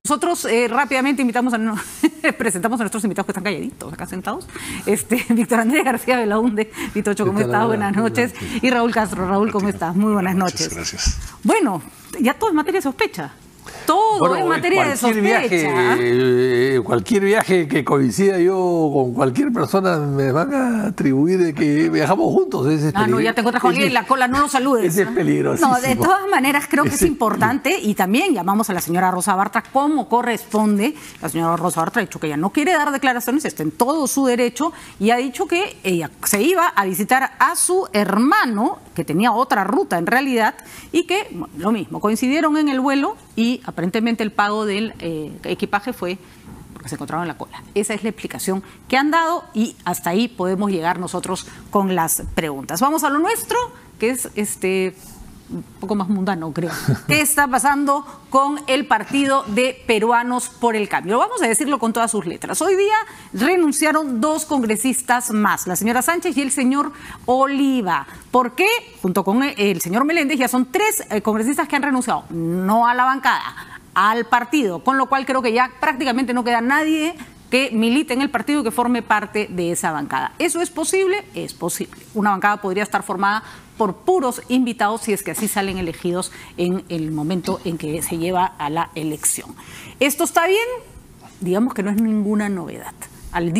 Nosotros rápidamente presentamos a nuestros invitados que están calladitos, acá sentados. Víctor Andrés García Belaúnde. Vitocho, ¿cómo estás? Buenas noches. Y Raúl Castro. Raúl, ¿cómo estás? Muy buenas noches. Gracias. Bueno, ya todo es materia de sospecha. Todo es materia de sospecha. Cualquier viaje que coincida yo con cualquier persona me van a atribuir de que viajamos juntos. No, ya te encuentras con alguien en la cola, no lo saludes. Ese es peligrosísimo. No, de todas maneras creo que es importante, y también llamamos a la señora Rosa Bartra como corresponde. La señora Rosa Bartra ha dicho que ella no quiere dar declaraciones, está en todo su derecho, y ha dicho que ella se iba a visitar a su hermano, que tenía otra ruta en realidad, y que, bueno, lo mismo, coincidieron en el vuelo y aparentemente el pago del equipaje fue porque se encontraron en la cola. Esa es la explicación que han dado y hasta ahí podemos llegar nosotros con las preguntas. Vamos a lo nuestro, que es un poco más mundano, creo. ¿Qué está pasando con el partido de Peruanos por el Cambio? Vamos a decirlo con todas sus letras. Hoy día renunciaron 2 congresistas más, la señora Sánchez y el señor Oliva. ¿Por qué? Junto con el señor Meléndez ya son 3 congresistas que han renunciado, no a la bancada, al partido, con lo cual creo que ya prácticamente no queda nadie que milite en el partido y que forme parte de esa bancada. ¿Eso es posible? Es posible. Una bancada podría estar formada por puros invitados si es que así salen elegidos en el momento en que se lleva a la elección. ¿Esto está bien? Digamos que no es ninguna novedad.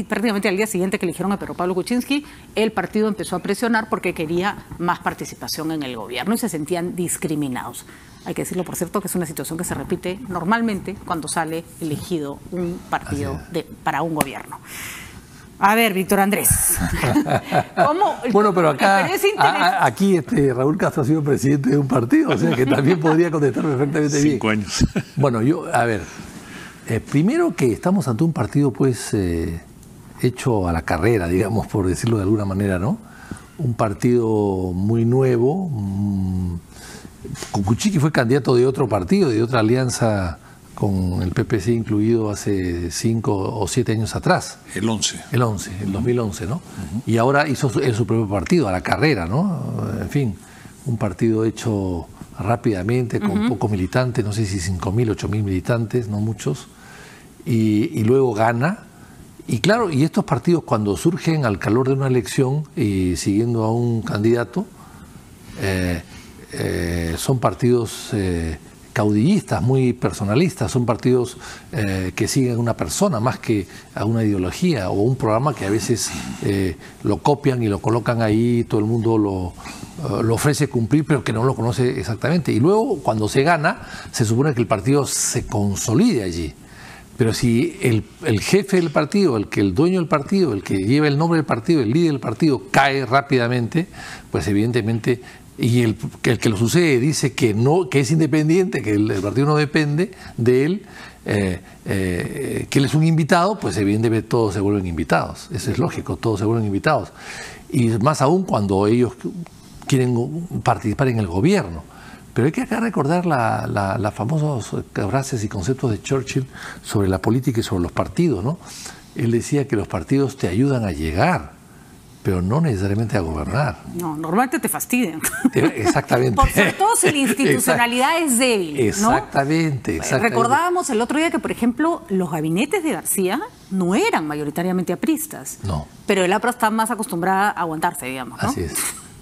Prácticamente al día siguiente que eligieron a Pedro Pablo Kuczynski, el partido empezó a presionar porque quería más participación en el gobierno y se sentían discriminados. Hay que decirlo, por cierto, que es una situación que se repite normalmente cuando sale elegido un partido para un gobierno. A ver, Víctor Andrés. ¿Cómo? Bueno, pero acá, aquí Raúl Castro ha sido presidente de un partido, o sea que también podría contestar perfectamente bien. 5 años. Bueno, a ver, primero que estamos ante un partido pues hecho a la carrera, digamos, por decirlo de alguna manera, ¿no? Un partido muy nuevo. Kuczynski fue candidato de otro partido, de otra alianza con el PPC incluido hace 5 o 7 años atrás. El 2011, ¿no? Y ahora hizo su propio partido, a la carrera, ¿no? En fin, un partido hecho rápidamente, con pocos militantes, no sé si 5.000, 8.000 militantes, no muchos, y luego gana. Y claro, y estos partidos cuando surgen al calor de una elección y siguiendo a un candidato, son partidos caudillistas, muy personalistas, son partidos que siguen a una persona más que a una ideología o un programa que a veces lo copian y lo colocan ahí, todo el mundo lo ofrece cumplir, pero que no lo conoce exactamente. Y luego, cuando se gana, se supone que el partido se consolide allí. Pero si el jefe del partido, el dueño del partido, el que lleva el nombre del partido, el líder del partido, cae rápidamente, pues evidentemente... Y el que lo sucede dice que es independiente, que el partido no depende de él, que él es un invitado, pues evidentemente todos se vuelven invitados. Eso es lógico, todos se vuelven invitados. Y más aún cuando ellos quieren participar en el gobierno. Pero hay que acá recordar las famosas frases y conceptos de Churchill sobre la política y sobre los partidos, ¿no? Él decía que los partidos te ayudan a llegar, pero no necesariamente a gobernar. No, normalmente te fastidian. Exactamente. Por sobre todo si la institucionalidad es débil, ¿no? Exactamente. Recordábamos el otro día que, por ejemplo, los gabinetes de García no eran mayoritariamente apristas. No. Pero el APRA está más acostumbrada a aguantarse, digamos, ¿no? Así es.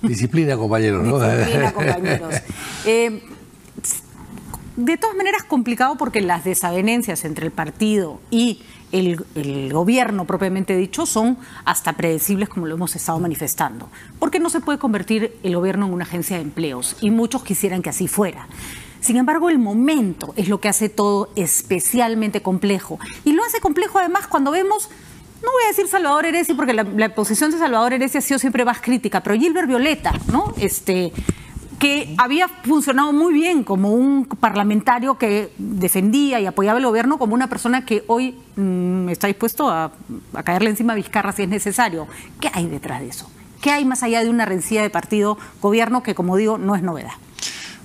Disciplina, compañeros, ¿no? Disciplina, compañeros. De todas maneras, complicado porque las desavenencias entre el partido y el gobierno propiamente dicho son hasta predecibles, como lo hemos estado manifestando. Porque no se puede convertir el gobierno en una agencia de empleos y muchos quisieran que así fuera. Sin embargo, el momento es lo que hace todo especialmente complejo. Y lo hace complejo además cuando vemos... No voy a decir Salvador Heresia porque la posición de Salvador Heresia ha sido siempre más crítica, pero Gilbert Violeta, ¿no? Que había funcionado muy bien como un parlamentario que defendía y apoyaba el gobierno, como una persona que hoy está dispuesto a caerle encima a Vizcarra si es necesario. ¿Qué hay detrás de eso? ¿Qué hay más allá de una rencilla de partido-gobierno que, como digo, no es novedad?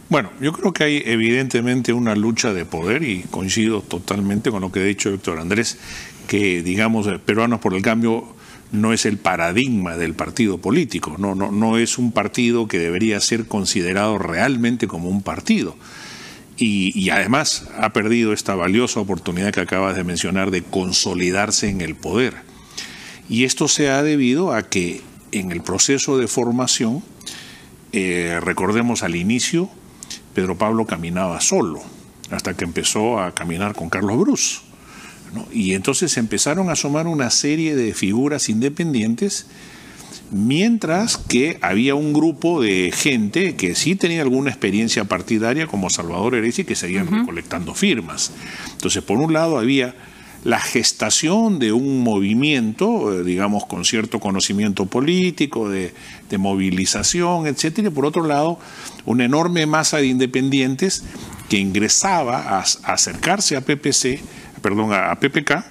Bueno, yo creo que hay evidentemente una lucha de poder y coincido totalmente con lo que ha dicho Víctor Andrés, que digamos Peruanos por el Cambio no es el paradigma del partido político, no es un partido que debería ser considerado realmente como un partido. y además ha perdido esta valiosa oportunidad que acabas de mencionar de consolidarse en el poder. Y esto se ha debido a que en el proceso de formación, recordemos al inicio, Pedro Pablo caminaba solo, hasta que empezó a caminar con Carlos Bruce, ¿no? Y entonces empezaron a asomar una serie de figuras independientes, mientras que había un grupo de gente que sí tenía alguna experiencia partidaria, como Salvador Heredia, que seguían recolectando firmas. Entonces, por un lado había la gestación de un movimiento, digamos, con cierto conocimiento político, de movilización, etcétera, y por otro lado, una enorme masa de independientes que ingresaba a acercarse a a PPK,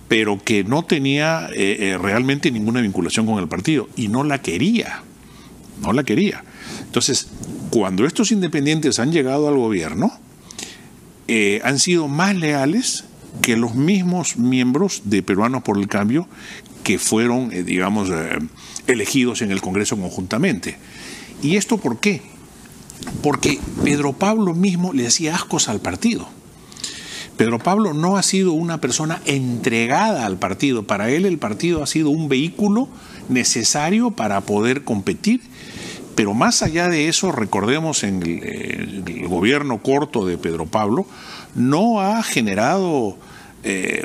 pero que no tenía realmente ninguna vinculación con el partido y no la quería. Entonces, cuando estos independientes han llegado al gobierno, han sido más leales que los mismos miembros de Peruanos por el Cambio que fueron, elegidos en el Congreso conjuntamente. ¿Y esto por qué? Porque Pedro Pablo mismo le hacía ascos al partido. Pedro Pablo no ha sido una persona entregada al partido. Para él el partido ha sido un vehículo necesario para poder competir. Pero más allá de eso, recordemos, en el gobierno corto de Pedro Pablo, no ha generado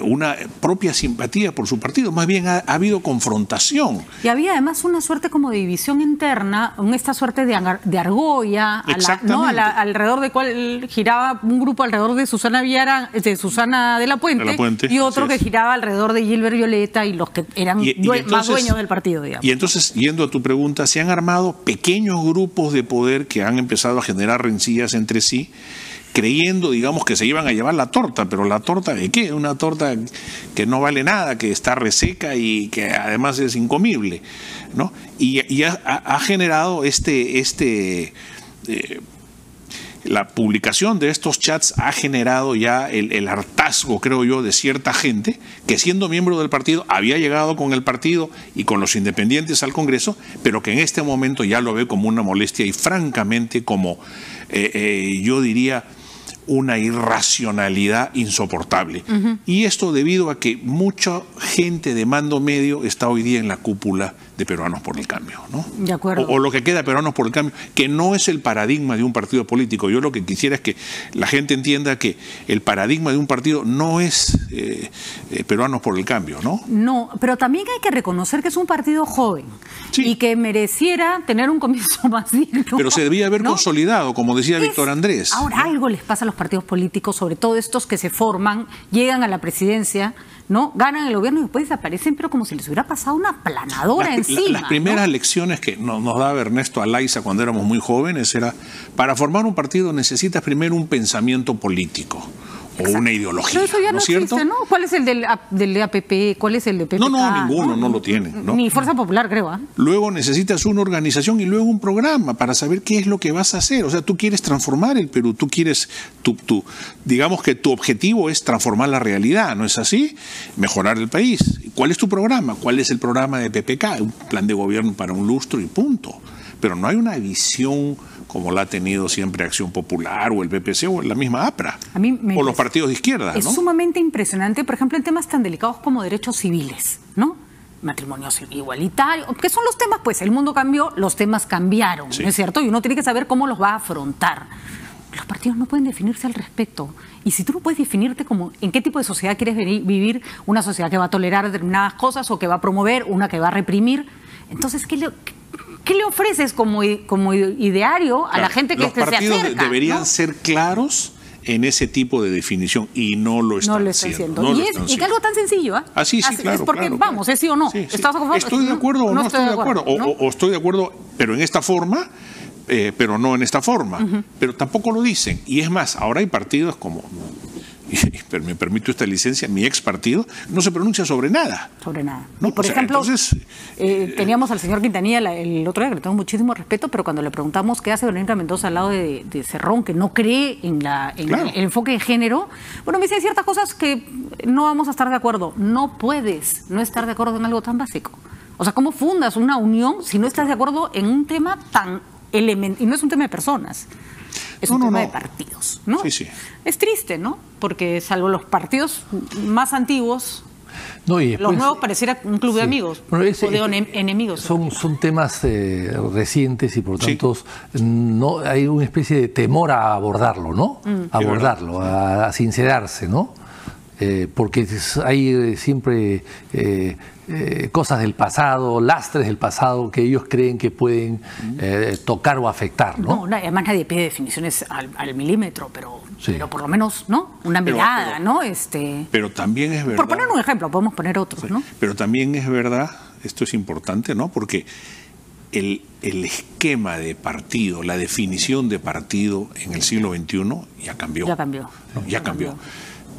una propia simpatía por su partido, más bien ha habido confrontación. Y había además una suerte como de división interna, esta suerte de argolla, alrededor de cual giraba un grupo alrededor de Susana de la Puente y otro que giraba alrededor de Gilbert Violeta y los que eran más dueños del partido, digamos. Y entonces, yendo a tu pregunta, se han armado pequeños grupos de poder que han empezado a generar rencillas entre sí, creyendo, digamos, que se iban a llevar la torta, pero ¿la torta de qué? Una torta que no vale nada, que está reseca y que además es incomible, ¿no? Y ha generado la publicación de estos chats ha generado ya el hartazgo, creo yo, de cierta gente que, siendo miembro del partido, había llegado con el partido y con los independientes al Congreso, pero que en este momento ya lo ve como una molestia y francamente como, yo diría, una irracionalidad insoportable. Y esto debido a que mucha gente de mando medio está hoy día en la cúpula de Peruanos por el Cambio, ¿no? De acuerdo. O lo que queda de Peruanos por el Cambio, que no es el paradigma de un partido político. Yo lo que quisiera es que la gente entienda que el paradigma de un partido no es Peruanos por el Cambio, ¿no? No, pero también hay que reconocer que es un partido joven, sí, y que mereciera tener un comienzo más digno. Pero se debía haber consolidado, como decía Víctor Andrés. Ahora, algo les pasa a los partidos políticos, sobre todo estos que se forman, llegan a la presidencia, ¿no? Ganan el gobierno y después desaparecen, pero como si les hubiera pasado una planadora encima. Las primeras lecciones que nos daba Ernesto Alaiza cuando éramos muy jóvenes era: para formar un partido necesitas primero un pensamiento político. O una ideología. Pero eso ya no existe, ¿no? ¿Cuál es el del APP? ¿Cuál es el de PPK? No, ninguno, no lo tienen, ¿no? Ni Fuerza Popular, creo. Luego necesitas una organización y luego un programa para saber qué es lo que vas a hacer. O sea, tú quieres transformar el Perú, tú quieres, digamos que tu objetivo es transformar la realidad, ¿no es así? Mejorar el país. ¿Cuál es tu programa? ¿Cuál es el programa de PPK? Un plan de gobierno para un lustro y punto. Pero no hay una visión como la ha tenido siempre Acción Popular o el PPC o la misma APRA o los partidos de izquierda, ¿no? Es sumamente impresionante, por ejemplo, en temas tan delicados como derechos civiles, ¿no? Matrimonios igualitarios, que son los temas, pues el mundo cambió, los temas cambiaron, sí, ¿no es cierto? Y uno tiene que saber cómo los va a afrontar. Los partidos no pueden definirse al respecto. Y si tú no puedes definirte como en qué tipo de sociedad quieres vivir, una sociedad que va a tolerar determinadas cosas o que va a promover, una que va a reprimir, entonces, ¿qué le ofreces como ideario a la gente que se acerca? Los partidos deberían ser claros en ese tipo de definición y no lo están haciendo. Y que algo tan sencillo, ¿eh? Sí, claro. Es porque, claro, vamos, ¿es sí o no? Sí. ¿Estás a favor? ¿Estoy de acuerdo o no estoy de acuerdo? O estoy de acuerdo, pero en esta forma, pero no en esta forma. Pero tampoco lo dicen. Y es más, ahora hay partidos como... me permito esta licencia, mi ex partido no se pronuncia sobre nada. Sobre nada. ¿No? Y por ejemplo, entonces, teníamos al señor Quintanilla el otro día, que le tengo muchísimo respeto, pero cuando le preguntamos qué hace Verónica Mendoza al lado de Cerrón, que no cree en el enfoque de género, bueno, me dice ciertas cosas que no vamos a estar de acuerdo. No puedes no estar de acuerdo en algo tan básico. O sea, ¿cómo fundas una unión si no estás de acuerdo en un tema tan elemental? Y no es un tema de personas. es un tema de partidos, ¿no? Sí, sí. Es triste, ¿no? Porque salvo los partidos más antiguos, no, y después, los nuevos pareciera un club de amigos, bueno, o de enemigos. Son temas recientes y por lo tanto no hay una especie de temor a abordarlo, ¿no? Abordarlo, a sincerarse, ¿no? Porque hay siempre cosas del pasado, lastres del pasado que ellos creen que pueden tocar o afectar, ¿no? No, además nadie pide definiciones al milímetro, pero por lo menos, ¿no? Una mirada, ¿no? Pero también es verdad. Por poner un ejemplo, podemos poner otros, ¿no? Pero también es verdad, esto es importante, ¿no? Porque el esquema de partido, la definición de partido en el siglo XXI ya cambió. Ya cambió. ¿No? Ya cambió.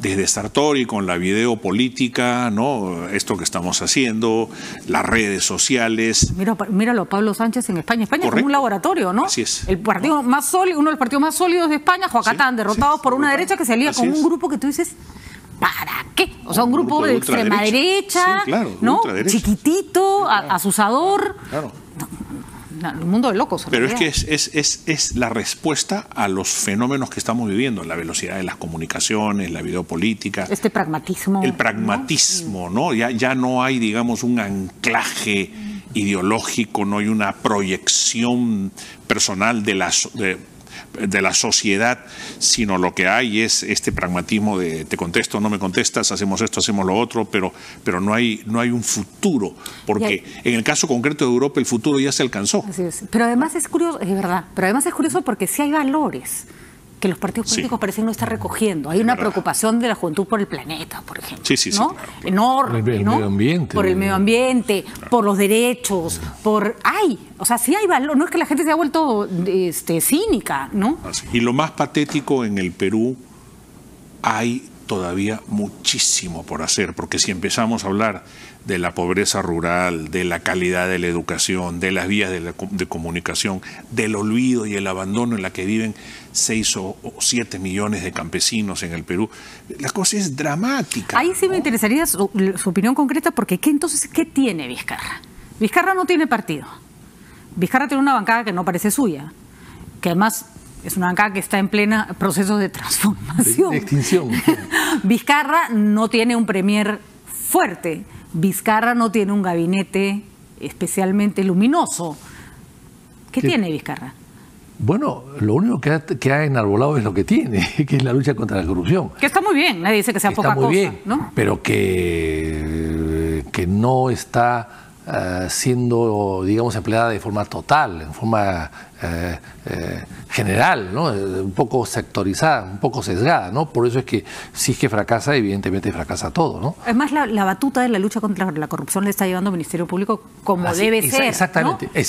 Desde Sartori con la videopolítica, ¿no? Esto que estamos haciendo, las redes sociales. Míralo a Pablo Sánchez en España. España es como un laboratorio, ¿no? Así es. El partido más sólido, uno de los partidos más sólidos de España, Joacatán, derrotados por una derecha que se alía con un grupo que tú dices, ¿para qué? O sea, un grupo de extrema derecha, ¿no? Chiquitito, asusador. Claro. Un mundo de locos. Pero es que es la respuesta a los fenómenos que estamos viviendo, la velocidad de las comunicaciones, la videopolítica. Este pragmatismo. El pragmatismo, ¿no? Ya no hay, digamos, un anclaje ideológico, no hay una proyección personal de la sociedad, sino lo que hay es este pragmatismo de te contesto, no me contestas, hacemos esto, hacemos lo otro, pero no hay un futuro, porque en el caso concreto de Europa el futuro ya se alcanzó. Así es. Pero además es curioso, es verdad, pero además es curioso porque sí hay valores que los partidos políticos parecen no estar recogiendo. Hay una preocupación de la juventud por el planeta, por ejemplo. Sí, ¿no? claro. Enorme, el ¿no? medio ambiente. Por el medio ambiente, por los derechos, o sea, sí hay valor. No es que la gente se ha vuelto cínica, ¿no? Así. Y lo más patético, en el Perú hay todavía muchísimo por hacer, porque si empezamos a hablar de la pobreza rural, de la calidad de la educación, de las vías de comunicación, del olvido y el abandono en la que viven 6 o 7 millones de campesinos en el Perú, la cosa es dramática. Ahí sí me interesaría su opinión concreta, porque entonces, ¿qué tiene Vizcarra? Vizcarra no tiene partido. Vizcarra tiene una bancada que no parece suya, que además es una bancada que está en plena proceso de transformación. De extinción. Vizcarra no tiene un premier fuerte. Vizcarra no tiene un gabinete especialmente luminoso. ¿Qué tiene Vizcarra? Bueno, lo único que ha enarbolado es lo que tiene, que es la lucha contra la corrupción. Que está muy bien, nadie dice que sea poca cosa. Está muy bien, ¿no? Pero que no está siendo, digamos, empleada de forma total, en forma general, ¿no? Un poco sectorizada, un poco sesgada, ¿no? Por eso es que si es que fracasa, evidentemente fracasa todo, ¿no? Además, la batuta de la lucha contra la corrupción le está llevando al Ministerio Público como debe ser. Exactamente. ¿No? Es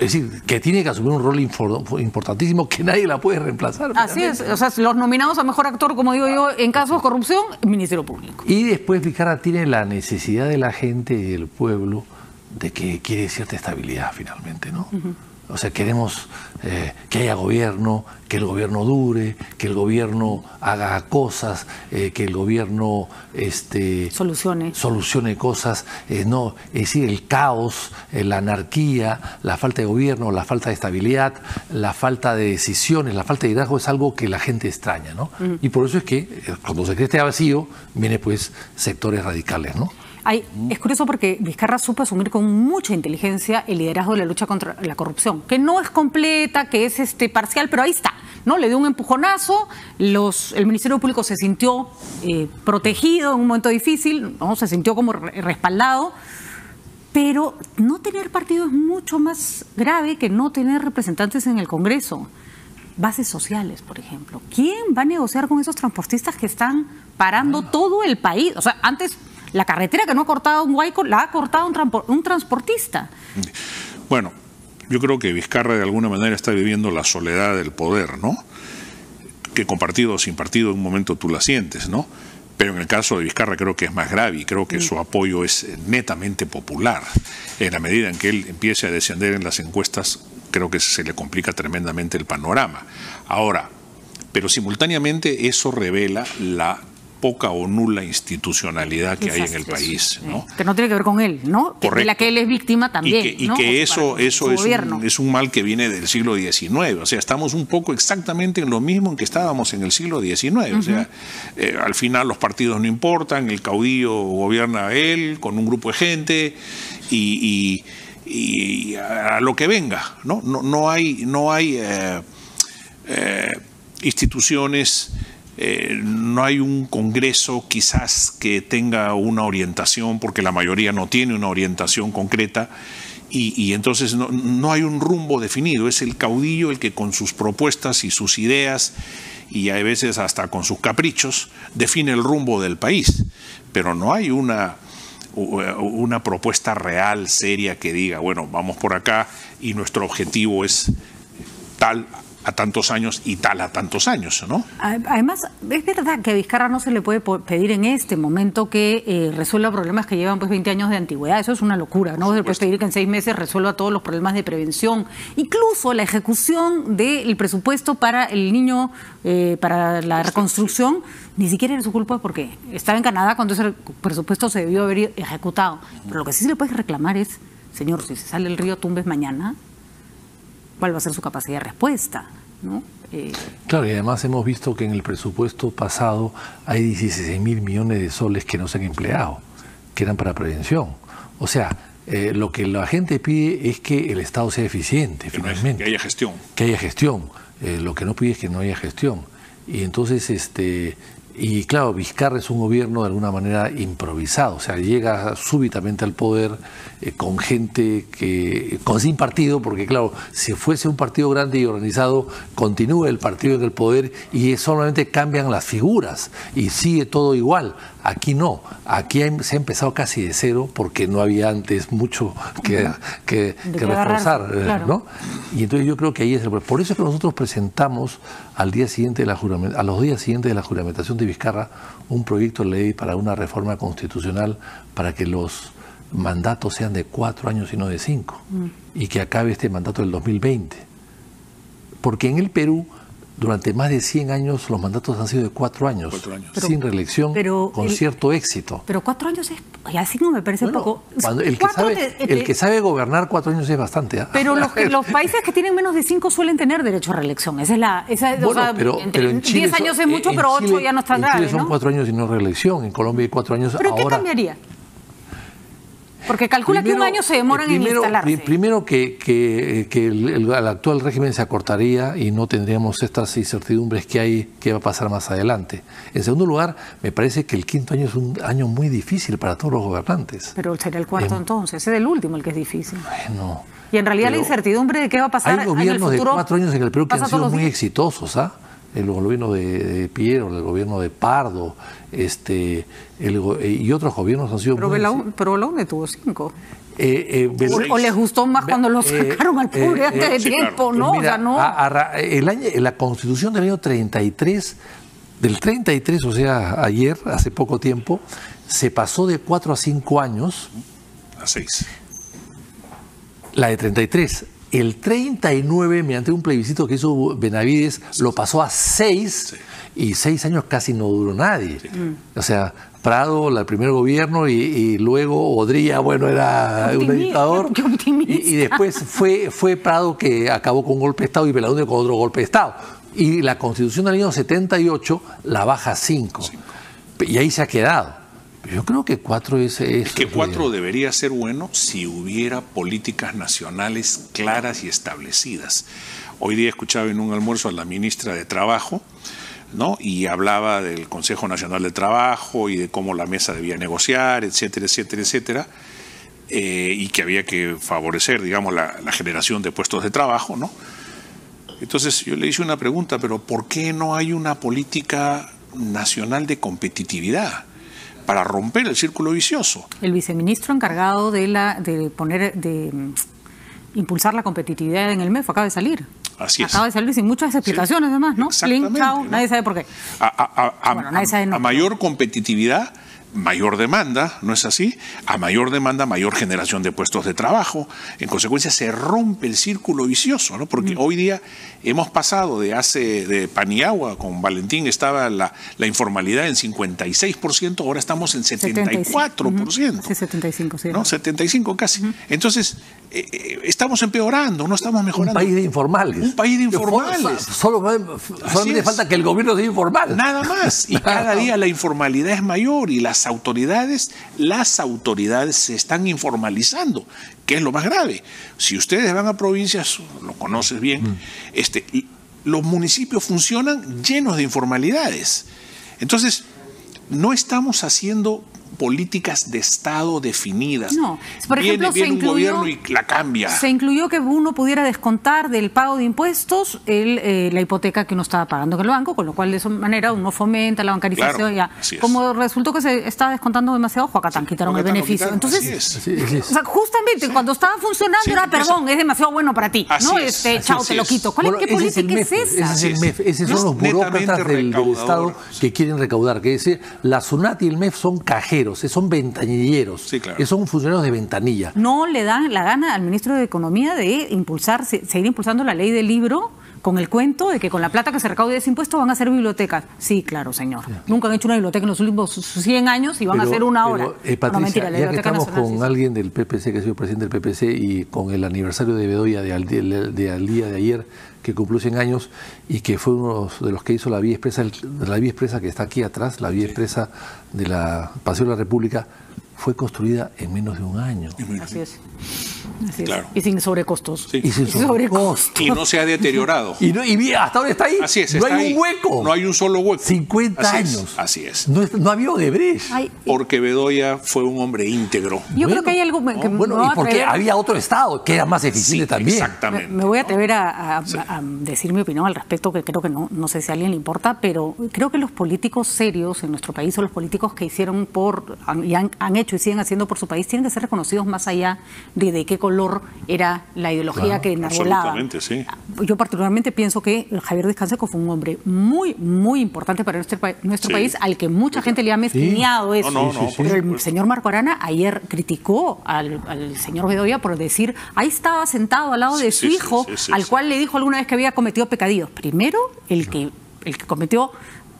decir, que tiene que asumir un rol importantísimo que nadie la puede reemplazar. Así es. O sea, los nominados a mejor actor, como digo yo, en casos de corrupción, Ministerio Público. Y después Vizcarra tiene la necesidad de la gente y del pueblo de que quiere cierta estabilidad finalmente, ¿no? O sea, queremos que haya gobierno, que el gobierno dure, que el gobierno haga cosas, que el gobierno solucione cosas. No, es decir, el caos, la anarquía, la falta de gobierno, la falta de estabilidad, la falta de decisiones, la falta de liderazgo es algo que la gente extraña, ¿no? Y por eso es que cuando se cree este vacío, vienen pues sectores radicales, ¿no? Es curioso porque Vizcarra supo asumir con mucha inteligencia el liderazgo de la lucha contra la corrupción, que no es completa, que es parcial, pero ahí está, ¿no? Le dio un empujonazo, el Ministerio Público se sintió protegido en un momento difícil, ¿no? Se sintió como respaldado, pero no tener partido es mucho más grave que no tener representantes en el Congreso. Bases sociales, por ejemplo. ¿Quién va a negociar con esos transportistas que están parando todo el país? O sea, antes la carretera que no ha cortado un huaico la ha cortado un transportista. Bueno, yo creo que Vizcarra de alguna manera está viviendo la soledad del poder, ¿no? Que con partido o sin partido en un momento tú la sientes, ¿no? Pero en el caso de Vizcarra creo que es más grave y creo que su apoyo es netamente popular. En la medida en que él empiece a descender en las encuestas, creo que se le complica tremendamente el panorama. Ahora, pero simultáneamente eso revela la poca o nula institucionalidad que hay en el país, ¿no? Que no tiene que ver con él, ¿no? Correcto. De la que él es víctima también. Y que eso es un mal que viene del siglo XIX. O sea, estamos un poco exactamente en lo mismo en que estábamos en el siglo XIX. O sea, al final los partidos no importan, el caudillo gobierna él con un grupo de gente y a lo que venga, ¿no? No hay instituciones. No hay un Congreso quizás que tenga una orientación, porque la mayoría no tiene una orientación concreta, y entonces no hay un rumbo definido. Es el caudillo el que con sus propuestas y sus ideas, y a veces hasta con sus caprichos, define el rumbo del país, pero no hay una propuesta real, seria, que diga, bueno, vamos por acá y nuestro objetivo es tal a tantos años y tal a tantos años, ¿no? Además, es verdad que a Vizcarra no se le puede pedir en este momento que resuelva problemas que llevan pues 20 años de antigüedad. Eso es una locura, ¿no? Se le puede pedir que en 6 meses resuelva todos los problemas de prevención. Incluso la ejecución del presupuesto para el niño, para la reconstrucción, ni siquiera era su culpa porque estaba en Canadá cuando ese presupuesto se debió haber ejecutado. Pero lo que sí se le puede reclamar es, señor, si se sale el río Tumbes mañana, ¿cuál va a ser su capacidad de respuesta? ¿No? Claro, y además hemos visto que en el presupuesto pasado hay 16.000 millones de soles que no se han empleado, que eran para prevención. O sea, lo que la gente pide es que el Estado sea eficiente, finalmente. Que haya gestión. Que haya gestión. Lo que no pide es que no haya gestión. Y entonces, y claro, Vizcarra es un gobierno de alguna manera improvisado, o sea, llega súbitamente al poder con gente sin partido, porque claro, si fuese un partido grande y organizado, continúa el partido en el poder y solamente cambian las figuras y sigue todo igual. Aquí no, aquí se ha empezado casi de cero porque no había antes mucho que reforzar, claro. ¿No? Y entonces yo creo que ahí es el problema. Por eso es que nosotros presentamos a los días siguientes de la juramentación de Vizcarra un proyecto de ley para una reforma constitucional para que los mandatos sean de 4 años y no de 5 y que acabe este mandato del 2020. Porque en el Perú, durante más de 100 años, los mandatos han sido de 4 años, sin reelección, con cierto éxito. Pero 4 años es, así no me parece poco. El que sabe gobernar 4 años es bastante. Pero los países que tienen menos de 5 suelen tener derecho a reelección. Esa es pero en Chile 10 años es mucho, pero 8 ya no es tan grave. En Chile son 4 años y no reelección. En Colombia hay 4 años. ¿Pero qué cambiaría? Porque calcula que un año se demoran en instalarse. Primero que el actual régimen se acortaría y no tendríamos estas incertidumbres que hay, que va a pasar más adelante. En segundo lugar, me parece que el 5.º año es un año muy difícil para todos los gobernantes. Pero sería el 4.º entonces, es el último el que es difícil. Bueno. Y en realidad la incertidumbre de qué va a pasar en el futuro. Hay gobiernos de 4 años en el Perú que han sido muy exitosos, ¿ah? El gobierno de Piero, el gobierno de Pardo, y otros gobiernos han sido pero Belaúnde tuvo 5. O les gustó más cuando lo sacaron al poder antes de tiempo, ¿no? Mira, o sea, no. La Constitución del año 33, o sea, ayer, hace poco tiempo, se pasó de 4 a 5 años. A 6. La de 33. El 39, mediante un plebiscito que hizo Benavides, lo pasó a 6, y 6 años casi no duró nadie. Sí. O sea, Prado, el primer gobierno, y luego Odría, bueno, era un dictador. Y después fue Prado que acabó con un golpe de Estado y Belaúnde con otro golpe de Estado. Y la Constitución del año 78 la baja a 5. Y ahí se ha quedado. Yo creo que 4 es que 4 debería ser bueno si hubiera políticas nacionales claras y establecidas. Hoy día escuchaba en un almuerzo a la ministra de Trabajo, ¿no? Y hablaba del Consejo Nacional de Trabajo y de cómo la mesa debía negociar, etcétera, etcétera, etcétera, y que había que favorecer, digamos, la generación de puestos de trabajo, ¿no? Entonces yo le hice una pregunta, pero ¿por qué no hay una política nacional de competitividad para romper el círculo vicioso? El viceministro encargado de impulsar la competitividad en el MEF acaba de salir. Así es. Acaba de salir sin muchas explicaciones, además, ¿no? Exactamente, Link, chao, ¿no? Nadie sabe por qué. A mayor competitividad, mayor demanda, ¿no es así? A mayor demanda, mayor generación de puestos de trabajo. En consecuencia, se rompe el círculo vicioso, ¿no? Porque hoy día hemos pasado de Paniagua, con Valentín estaba la informalidad en 56%, ahora estamos en 74%. Sí, 75, sí. ¿No? 75 casi. Entonces, estamos empeorando, no estamos mejorando. Un país de informales. Un país de informales. Solamente falta que el gobierno sea informal. Nada más. Y cada día la informalidad es mayor y las autoridades se están informalizando, que es lo más grave. Si ustedes van a provincias, lo conoces bien, los municipios funcionan llenos de informalidades. Entonces, no estamos haciendo políticas de Estado definidas. No, por ejemplo, viene un gobierno y la cambia. Se incluyó que uno pudiera descontar del pago de impuestos la hipoteca que uno estaba pagando en el banco, con lo cual de esa manera uno fomenta la bancarización. Claro, ya. Como resultó que se estaba descontando demasiado, Juacatán quitaron el beneficio. Entonces, o sea, justamente cuando estaba funcionando era, perdón, es demasiado bueno para ti. ¿No? Chao, te lo quito. ¿Qué política es esa? Ese es el MEF. Esos son los burócratas del Estado que quieren recaudar. Que dice, la SUNAT y el MEF son cajeros, son ventanilleros, sí, claro. Son funcionarios de ventanilla. No le dan la gana al ministro de Economía de seguir impulsando la ley del libro con el cuento de que con la plata que se recaude de ese impuesto van a hacer bibliotecas. Sí, claro, señor. Yeah. Nunca han hecho una biblioteca en los últimos 100 años y van a hacer una ahora. Patricia, no, mentira, ya que estamos con alguien del PPC, que ha sido presidente del PPC, y con el aniversario de Bedoya al día de ayer, que cumplió 100 años y que fue uno de los que hizo la vía expresa que está aquí atrás, la vía expresa de la Paseo de la República, fue construida en menos de un año. Así es. Claro. Y sin sobrecostos. Sí. Y sin sobrecostos. Y no se ha deteriorado. Y hasta ahora está ahí. Así es, no hay un hueco. No hay un solo hueco. 50 años. Así es. No había Odebrecht. Porque Bedoya fue un hombre íntegro. Yo creo que hay algo que y porque había otro Estado que era más eficiente también. Exactamente. Me voy a atrever a decir mi opinión al respecto, que creo que no sé si a alguien le importa, pero creo que los políticos serios en nuestro país, o los políticos que hicieron y han hecho y siguen haciendo por su país, tienen que ser reconocidos más allá de qué color era la ideología que enarbolaba. Absolutamente, sí. Yo particularmente pienso que Javier Díaz Canseco fue un hombre muy, muy importante para nuestro país, al que mucha gente le ha mezquineado eso. Pero el señor Marco Arana ayer criticó al señor Bedoya por decir, ahí estaba sentado al lado de su hijo, al cual le dijo alguna vez que había cometido pecadillos. Primero, el que cometió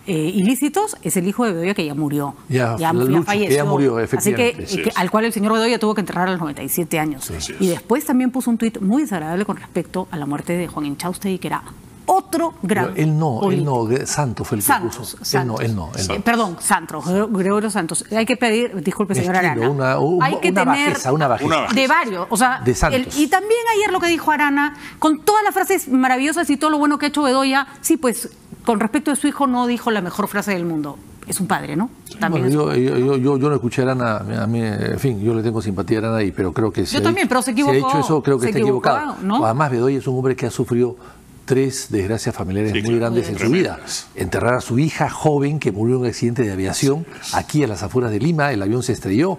ilícitos es el hijo de Bedoya, que ya murió. Ya falleció. Ya murió, efectivamente. Así que al cual el señor Bedoya tuvo que enterrar a los 97 años. Y después también puso un tuit muy desagradable con respecto a la muerte de Juan Inchaustegui, que era otro gran político. Santos fue el que puso. Él perdón, Santos, Gregorio Santos. Hay que pedir, disculpe, señora Arana. Hay que tener una bajeza. De varios, o sea, de Santos. Y también ayer lo que dijo Arana, con todas las frases maravillosas y todo lo bueno que ha hecho Bedoya, sí, pues, con respecto a su hijo no dijo la mejor frase del mundo. Es un padre, ¿no? También yo no escuché a Arana, a mí, en fin, yo le tengo simpatía a Arana y pero creo que yo también, pero se equivocó. Si ha hecho eso, creo que está equivocado. ¿No? Además, Bedoya es un hombre que ha sufrido 3 desgracias familiares muy grandes en su vida. Enterrar a su hija joven, que murió en un accidente de aviación, aquí a las afueras de Lima, el avión se estrelló.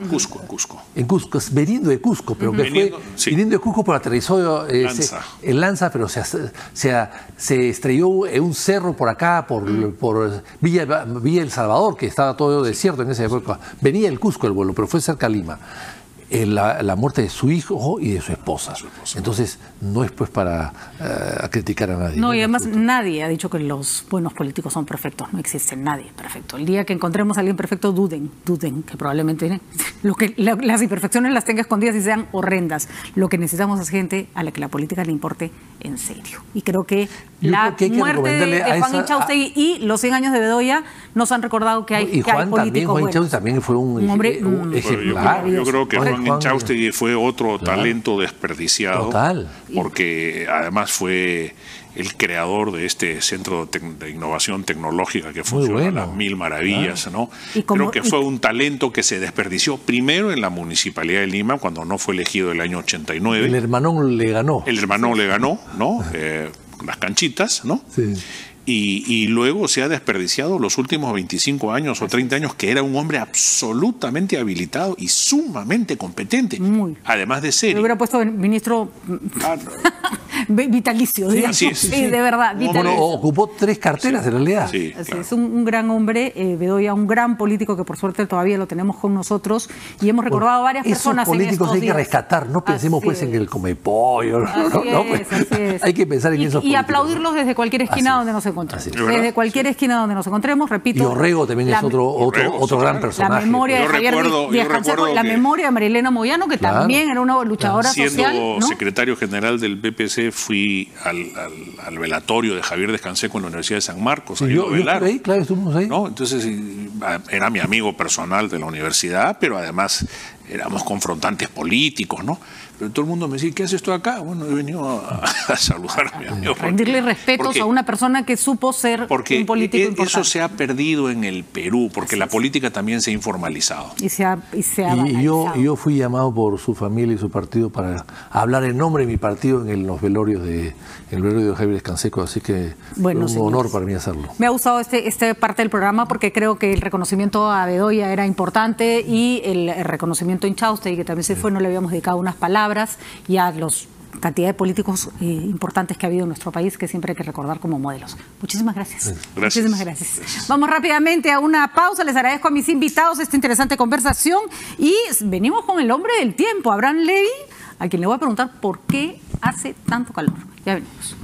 En Cusco, viniendo de Cusco, pero viniendo de Cusco, pero aterrizó en Lanza, pero se estrelló en un cerro por acá, por Villa El Salvador, que estaba todo desierto en esa época. Venía el Cusco el vuelo, pero fue cerca a Lima. La muerte de su hijo y de su esposa. Entonces, no es pues para criticar a nadie. No, y además nadie ha dicho que los buenos políticos son perfectos. No existe nadie perfecto. El día que encontremos a alguien perfecto, duden que probablemente las imperfecciones las tenga escondidas y sean horrendas. Lo que necesitamos es gente a la que la política le importe en serio. Y creo que la muerte de Juan Inchaustegui y los 100 años de Bedoya nos han recordado que hay políticos buenos. Juan también fue un hombre ejemplar. Yo creo que Juan Inchaustegui fue otro talento desperdiciado. Total. Porque además fue el creador de este centro de innovación tecnológica que funciona a las mil maravillas, ¿no? Creo que fue un talento que se desperdició primero en la Municipalidad de Lima, cuando no fue elegido el año 89. El Hermanón le ganó. ¿No? Las canchitas, ¿no? Sí. Y luego se ha desperdiciado los últimos 25 años o 30 años, que era un hombre absolutamente habilitado y sumamente competente, además de serio. Me hubiera puesto ministro vitalicio, digamos. así es. Sí, de verdad, vitalicio. Bueno, ocupó 3 carteras en realidad. Sí, Así claro. es, un gran hombre, Bedoya, un gran político que por suerte todavía lo tenemos con nosotros y hemos recordado a varias personas Esos políticos en estos hay que días. rescatar, no pensemos Así pues en es. el come pollo. Así es. Hay que pensar en esos Y políticos. aplaudirlos desde cualquier esquina Así donde es. nos encontremos. Así es. Desde cualquier esquina donde nos encontremos, repito. Y Orrego también es otro Orrego, gran claro. personaje. La memoria de Yo Javier recuerdo- Díaz yo Canseco, recuerdo la que- memoria de Marilena Moyano, que Claro. también era una luchadora Siendo social, ¿no? secretario general del PPC, fui al velatorio de Javier Descanseco en la Universidad de San Marcos. Sí, ahí yo lo velaron, estuve ahí, claro, estuvimos ahí. ¿no? Entonces era mi amigo personal de la universidad, pero además éramos confrontantes políticos, ¿no? Pero todo el mundo me decía, ¿qué haces tú acá? Bueno, he venido a saludar a mi amigo. Rendirle respetos porque- a una persona que supo ser Porque un político importante. eso se ha perdido en el Perú, porque la política también se ha informalizado. Y se ha Y yo banalizado. fui llamado por su familia y su partido para hablar en nombre de mi partido en los velorios de Javier Descanseco, así que Bueno, fue un honor señores. para mí hacerlo. Me ha gustado este parte del programa porque creo que el reconocimiento a Bedoya era importante y el reconocimiento a Inchauste, que también se fue, no le habíamos dedicado unas palabras, y a los cantidad de políticos importantes que ha habido en nuestro país que siempre hay que recordar como modelos. Muchísimas gracias. Muchísimas gracias. Vamos rápidamente a una pausa. Les agradezco a mis invitados esta interesante conversación y venimos con el hombre del tiempo, Abraham Levy, a quien le voy a preguntar por qué hace tanto calor. Ya venimos.